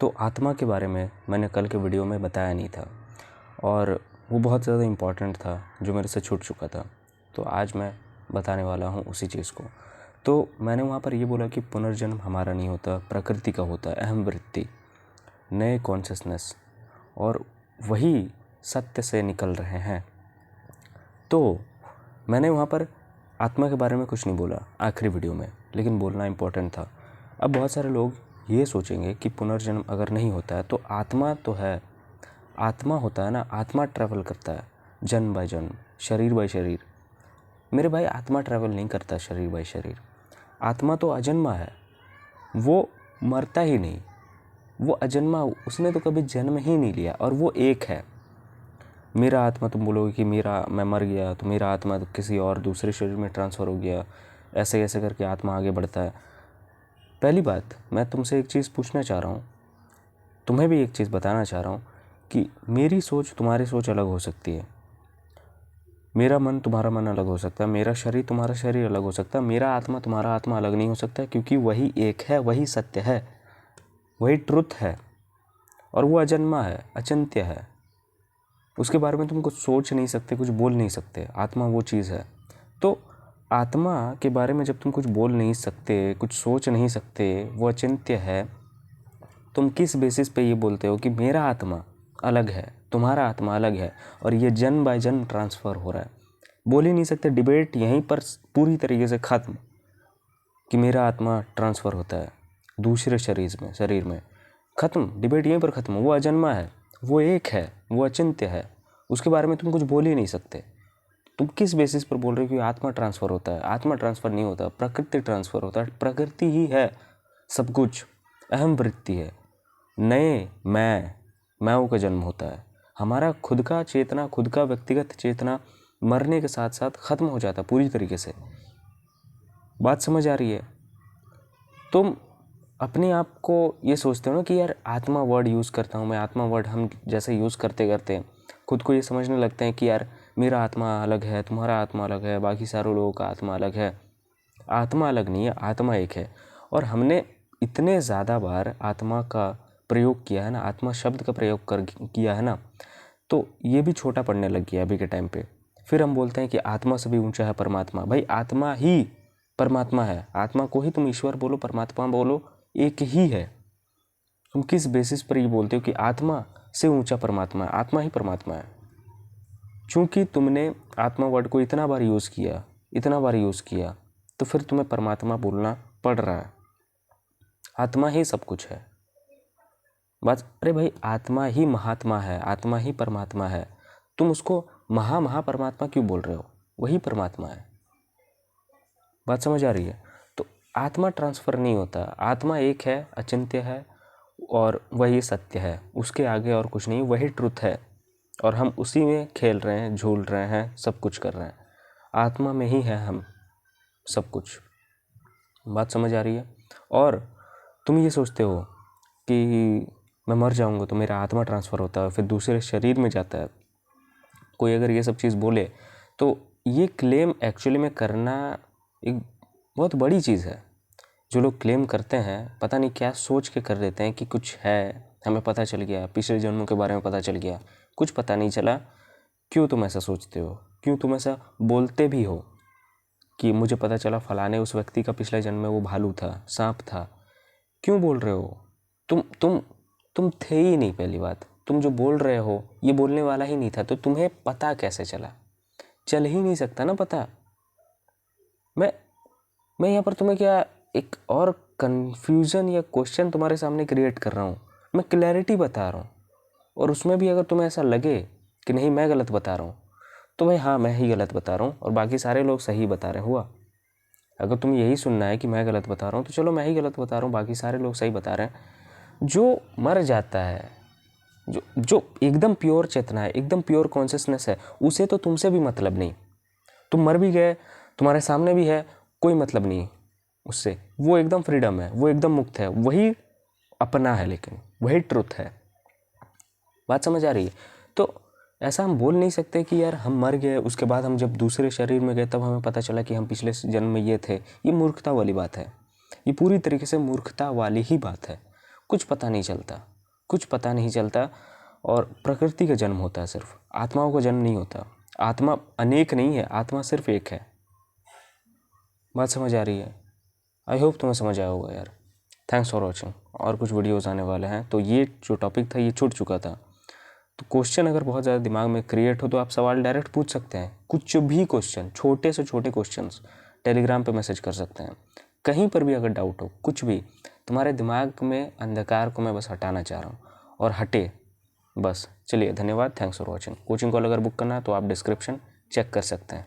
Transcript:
तो आत्मा के बारे में मैंने कल के वीडियो में बताया नहीं था और वो बहुत ज़्यादा इम्पॉर्टेंट था जो मेरे से छूट चुका था। तो आज मैं बताने वाला हूँ उसी चीज़ को। तो मैंने वहाँ पर ये बोला कि पुनर्जन्म हमारा नहीं होता, प्रकृति का होता है, अहम वृत्ति, नए कॉन्शियसनेस, और वही सत्य से निकल रहे हैं। तो मैंने वहाँ पर आत्मा के बारे में कुछ नहीं बोला आखिरी वीडियो में, लेकिन बोलना इम्पोर्टेंट था। अब बहुत सारे लोग ये सोचेंगे कि पुनर्जन्म अगर नहीं होता है तो आत्मा तो है, आत्मा होता है ना, आत्मा ट्रैवल करता है जन्म बाय जन्म, शरीर बाय शरीर। मेरे भाई, आत्मा ट्रैवल नहीं करता शरीर बाय शरीर। आत्मा तो अजन्मा है, वो मरता ही नहीं, वो अजन्मा, उसने तो कभी जन्म ही नहीं लिया और वो एक है। मेरा आत्मा, तुम बोलोगे कि मैं मर गया तो मेरा आत्मा तो किसी और दूसरे शरीर में ट्रांसफ़र हो गया, ऐसे ऐसे करके आत्मा आगे बढ़ता है। पहली बात, मैं तुमसे एक चीज़ पूछना चाह रहा हूँ, तुम्हें भी एक चीज़ बताना चाह रहा हूँ कि मेरी सोच तुम्हारी सोच अलग हो सकती है, मेरा मन तुम्हारा मन अलग हो सकता है, मेरा शरीर तुम्हारा शरीर अलग हो सकता है, मेरा आत्मा तुम्हारा आत्मा अलग नहीं हो सकता, क्योंकि वही एक है, वही सत्य है, वही ट्रुथ है, और वो अजन्मा है, अचिंत्य है। उसके बारे में तुम कुछ सोच नहीं सकते, कुछ बोल नहीं सकते। आत्मा वो चीज़ है। तो आत्मा के बारे में जब तुम कुछ बोल नहीं सकते, कुछ सोच नहीं सकते, वो अचिंत्य है, तुम किस बेसिस पे ये बोलते हो कि मेरा आत्मा अलग है, तुम्हारा आत्मा अलग है और ये जन्म बाय जन्म ट्रांसफ़र हो रहा है? बोल ही नहीं सकते। डिबेट यहीं पर पूरी तरीके से ख़त्म कि मेरा आत्मा ट्रांसफ़र होता है दूसरे शरीर में ख़त्म। डिबेट यहीं पर ख़त्म। वो अजन्मा है, वो एक है, वो अचिंत्य है, उसके बारे में तुम कुछ बोल ही नहीं सकते। तुम किस बेसिस पर बोल रहे हो कि आत्मा ट्रांसफ़र होता है? आत्मा ट्रांसफ़र नहीं होता, प्रकृति ट्रांसफ़र होता है। प्रकृति ही है सब कुछ, अहम वृत्ति है। नए मैं का जन्म होता है। हमारा खुद का चेतना, खुद का व्यक्तिगत चेतना मरने के साथ साथ ख़त्म हो जाता है पूरी तरीके से। बात समझ आ रही है? तुम अपने आप को ये सोचते हो ना कि यार आत्मा वर्ड यूज़ करता हूँ मैं, आत्मा वर्ड हम जैसे यूज़ करते करते खुद को ये समझने लगते हैं कि यार मेरा आत्मा अलग है, तुम्हारा आत्मा अलग है, बाकी सारे लोगों का आत्मा अलग है। आत्मा अलग नहीं है, आत्मा एक है। और हमने इतने ज़्यादा बार आत्मा का प्रयोग किया है ना, आत्मा शब्द का प्रयोग किया है ना, तो ये भी छोटा पड़ने लग गया अभी के टाइम पे। फिर हम बोलते हैं कि आत्मा से भी ऊंचा है परमात्मा। भाई, आत्मा ही परमात्मा है। आत्मा को ही तुम ईश्वर बोलो, परमात्मा बोलो, एक ही है। तुम किस बेसिस पर ये बोलते हो कि आत्मा से ऊंचा परमात्मा है? आत्मा ही परमात्मा है। चूंकि तुमने आत्मा वर्ड को इतना बार यूज़ किया तो फिर तुम्हें परमात्मा बोलना पड़ रहा है। आत्मा ही सब कुछ है। बस, अरे भाई, आत्मा ही महात्मा है, आत्मा ही परमात्मा है। तुम उसको परमात्मा क्यों बोल रहे हो? वही परमात्मा है। बात समझ आ रही है? तो आत्मा ट्रांसफ़र नहीं होता। आत्मा एक है, अचिंत्य है, और वही सत्य है। उसके आगे और कुछ नहीं, वही ट्रुथ है, और हम उसी में खेल रहे हैं, झूल रहे हैं, सब कुछ कर रहे हैं। आत्मा में ही है हम सब कुछ। बात समझ आ रही है? और तुम ये सोचते हो कि मैं मर जाऊंगा तो मेरा आत्मा ट्रांसफ़र होता है, फिर दूसरे शरीर में जाता है। कोई अगर ये सब चीज़ बोले तो ये क्लेम एक्चुअली में करना एक बहुत बड़ी चीज़ है। जो लोग क्लेम करते हैं, पता नहीं क्या सोच के कर देते हैं कि कुछ है, हमें पता चल गया, पिछले जन्मों के बारे में पता चल गया। कुछ पता नहीं चला। क्यों तुम ऐसा सोचते हो? क्यों तुम ऐसा बोलते भी हो कि मुझे पता चला फलाने उस व्यक्ति का पिछले जन्म में वो भालू था, सांप था? क्यों बोल रहे हो? तुम थे ही नहीं। पहली बात, तुम जो बोल रहे हो ये बोलने वाला ही नहीं था, तो तुम्हें पता कैसे चला? चल ही नहीं सकता ना पता। मैं यहाँ पर तुम्हें क्या एक और कन्फ्यूज़न या क्वेश्चन तुम्हारे सामने क्रिएट कर रहा हूँ। मैं क्लैरिटी बता रहा हूँ, और उसमें भी अगर तुम्हें ऐसा लगे कि नहीं मैं गलत बता रहा हूँ, तो भाई हाँ, मैं ही गलत बता रहा हूँ और बाकी सारे लोग सही बता रहे। हुआ? अगर तुम यही सुनना है कि मैं गलत बता रहा हूँ, तो चलो मैं ही गलत बता रहा हूँ, बाकी सारे लोग सही बता रहे हैं। जो मर जाता है, जो जो एकदम प्योर चेतना है, एकदम प्योर कॉन्शियसनेस है, उसे तो तुमसे भी मतलब नहीं। तुम मर भी गए, तुम्हारे सामने भी है, कोई मतलब नहीं उससे। वो एकदम फ्रीडम है, वो एकदम मुक्त है, वही अपना है, लेकिन वही ट्रुथ है। बात समझ आ रही है? तो ऐसा हम बोल नहीं सकते कि यार हम मर गए, उसके बाद हम जब दूसरे शरीर में गए तब हमें पता चला कि हम पिछले जन्म में ये थे। ये मूर्खता वाली बात है, ये पूरी तरीके से मूर्खता वाली ही बात है। कुछ पता नहीं चलता, कुछ पता नहीं चलता। और प्रकृति का जन्म होता है सिर्फ, आत्माओं का जन्म नहीं होता। आत्मा अनेक नहीं है, आत्मा सिर्फ एक है। बात समझ आ रही है? आई होप तुम्हें समझ आया होगा यार। Thanks for watching. और कुछ वीडियोस आने वाले हैं। तो ये जो टॉपिक था ये छूट चुका था। तो क्वेश्चन अगर बहुत ज़्यादा दिमाग में क्रिएट हो तो आप सवाल डायरेक्ट पूछ सकते हैं। कुछ भी क्वेश्चन, छोटे से छोटे क्वेश्चंस टेलीग्राम पे मैसेज कर सकते हैं। कहीं पर भी अगर डाउट हो, कुछ भी, तुम्हारे दिमाग में अंधकार को मैं बस हटाना चाह रहा हूँ और हटे बस। चलिए, धन्यवाद, thanks for watching. Coaching call अगर बुक करना है तो आप डिस्क्रिप्शन चेक कर सकते हैं।